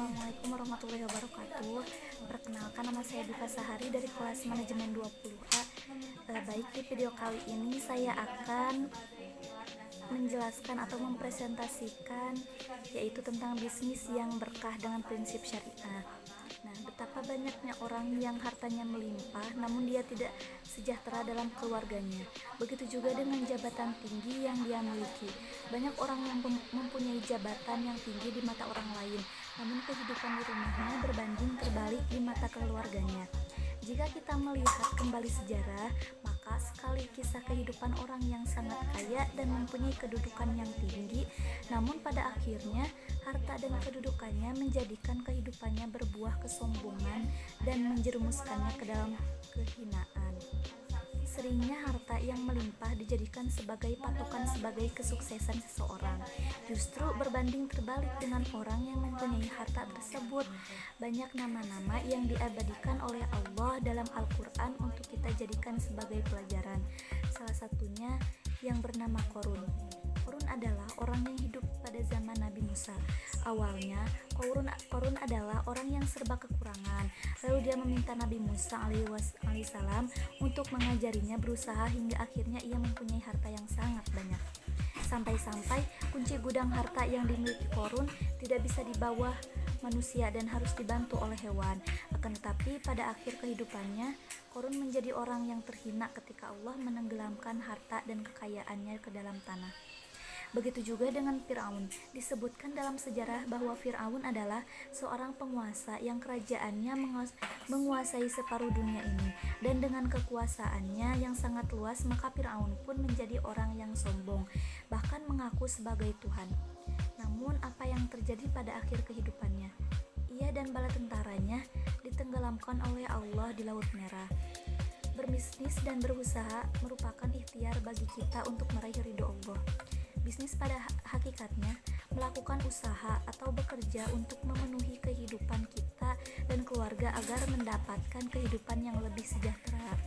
Assalamualaikum warahmatullahi wabarakatuh. Perkenalkan, nama saya Diva Sahari dari kelas manajemen 20A. Baik, di video kali ini saya akan menjelaskan atau mempresentasikan yaitu tentang bisnis yang berkah dengan prinsip syariah. Nah, betapa banyaknya orang yang hartanya melimpah namun dia tidak sejahtera dalam keluarganya. Begitu juga dengan jabatan tinggi yang dia miliki. Banyak orang yang mempunyai jabatan yang tinggi di mata orang lain, namun kehidupan di rumahnya berbanding terbalik di mata keluarganya. Jika kita melihat kembali sejarah, maka sekali kisah kehidupan orang yang sangat kaya dan mempunyai kedudukan yang tinggi, namun pada akhirnya harta dan kedudukannya menjadikan kehidupannya berbuah kesombongan dan menjerumuskannya ke dalam kehinaan. Seringnya harta yang melimpah dijadikan sebagai patokan sebagai kesuksesan seseorang. Justru berbanding terbalik dengan orang yang mempunyai harta tersebut. Banyak nama-nama yang diabadikan oleh Allah dalam Al-Quran untuk kita jadikan sebagai pelajaran. Salah satunya yang bernama Qorun. Qorun adalah orang yang hidup pada zaman Nabi Musa. Awalnya, Qorun adalah orang yang serba kekurangan. Lalu dia meminta Nabi Musa alaihissalam untuk mengajarinya berusaha hingga akhirnya ia mempunyai harta yang sangat banyak. Sampai-sampai kunci gudang harta yang dimiliki Qorun tidak bisa dibawa manusia dan harus dibantu oleh hewan. Akan tetapi pada akhir kehidupannya, Qorun menjadi orang yang terhina ketika Allah menenggelamkan harta dan kekayaannya ke dalam tanah. Begitu juga dengan Fir'aun. Disebutkan dalam sejarah bahwa Fir'aun adalah seorang penguasa yang kerajaannya menguasai separuh dunia ini. Dan dengan kekuasaannya yang sangat luas, maka Fir'aun pun menjadi orang yang sombong, bahkan mengaku sebagai Tuhan. Namun apa yang terjadi pada akhir kehidupannya? Ia dan bala tentaranya ditenggelamkan oleh Allah di Laut Merah. Berbisnis dan berusaha merupakan ikhtiar bagi kita untuk meraih ridho Allah. Bisnis pada hakikatnya melakukan usaha atau bekerja untuk memenuhi kehidupan kita dan keluarga agar mendapatkan kehidupan yang lebih sejahtera.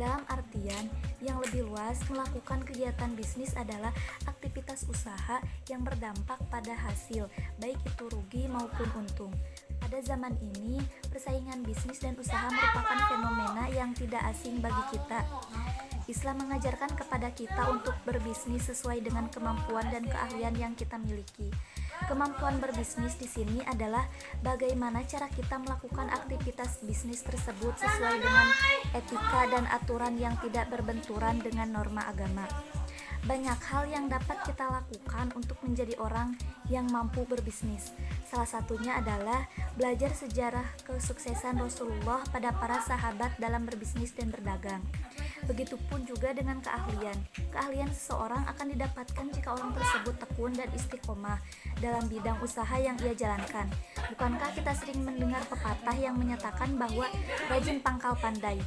Dalam artian yang lebih luas, melakukan kegiatan bisnis adalah aktivitas usaha yang berdampak pada hasil, baik itu rugi maupun untung. Pada zaman ini, persaingan bisnis dan usaha merupakan fenomena yang tidak asing bagi kita. Islam mengajarkan kepada kita untuk berbisnis sesuai dengan kemampuan dan keahlian yang kita miliki. Kemampuan berbisnis di sini adalah bagaimana cara kita melakukan aktivitas bisnis tersebut sesuai dengan etika dan aturan yang tidak berbenturan dengan norma agama. Banyak hal yang dapat kita lakukan untuk menjadi orang yang mampu berbisnis. Salah satunya adalah belajar sejarah kesuksesan Rasulullah pada para sahabat dalam berbisnis dan berdagang. Begitupun juga dengan keahlian. Keahlian seseorang akan didapatkan jika orang tersebut tekun dan istiqomah dalam bidang usaha yang ia jalankan. Bukankah kita sering mendengar pepatah yang menyatakan bahwa rajin pangkal pandai?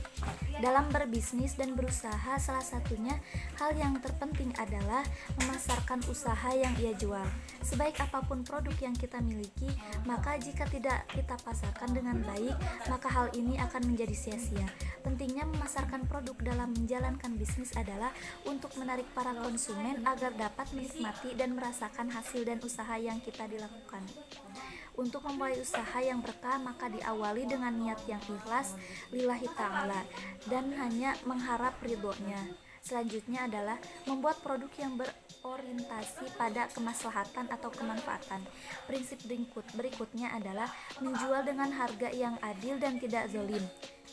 Dalam berbisnis dan berusaha, salah satunya hal yang terpenting adalah memasarkan usaha yang ia jual. Sebaik apapun produk yang kita miliki, maka jika tidak kita pasarkan dengan baik, maka hal ini akan menjadi sia-sia. Pentingnya memasarkan produk dalam menjalankan bisnis adalah untuk menarik para konsumen agar dapat menikmati dan merasakan hasil dan usaha yang kita dilakukan. Untuk memulai usaha yang berkah, maka diawali dengan niat yang ikhlas lillahi ta'ala dan hanya mengharap ridhonya. Selanjutnya adalah membuat produk yang berorientasi pada kemaslahatan atau kemanfaatan. Prinsip berikutnya adalah menjual dengan harga yang adil dan tidak zalim.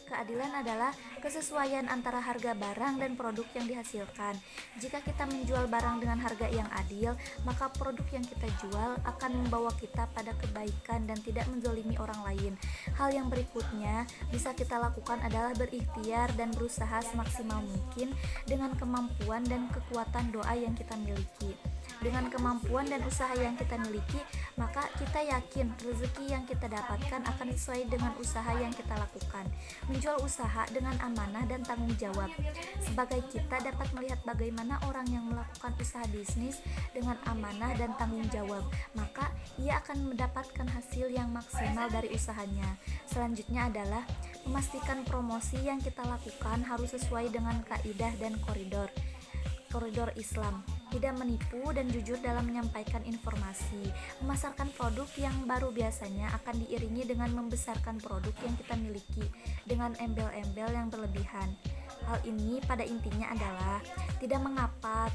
Keadilan adalah kesesuaian antara harga barang dan produk yang dihasilkan. Jika kita menjual barang dengan harga yang adil, maka produk yang kita jual akan membawa kita pada kebaikan dan tidak menzalimi orang lain. Hal yang berikutnya bisa kita lakukan adalah berikhtiar dan berusaha semaksimal mungkin dengan kemampuan dan kekuatan doa yang kita miliki. Dengan kemampuan dan usaha yang kita miliki, maka kita yakin rezeki yang kita dapatkan akan sesuai dengan usaha yang kita lakukan. Menjual usaha dengan amanah dan tanggung jawab. Sebagai kita dapat melihat bagaimana orang yang melakukan usaha bisnis dengan amanah dan tanggung jawab, maka ia akan mendapatkan hasil yang maksimal dari usahanya. Selanjutnya adalah memastikan promosi yang kita lakukan harus sesuai dengan kaidah dan koridor Islam. tidak menipu dan jujur dalam menyampaikan informasi. Memasarkan produk yang baru biasanya akan diiringi dengan membesarkan produk yang kita miliki dengan embel-embel yang berlebihan. Hal ini pada intinya adalah tidak mengapa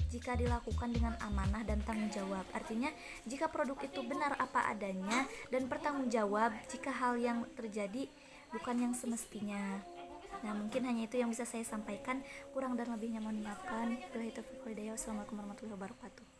jika dilakukan dengan amanah dan tanggung jawab. Artinya, jika produk itu benar apa adanya dan bertanggung jawab jika hal yang terjadi bukan yang semestinya. Nah, mungkin hanya itu yang bisa saya sampaikan. Kurang dan lebihnya mohon dimaafkan. Wassalamualaikum warahmatullahi wabarakatuh.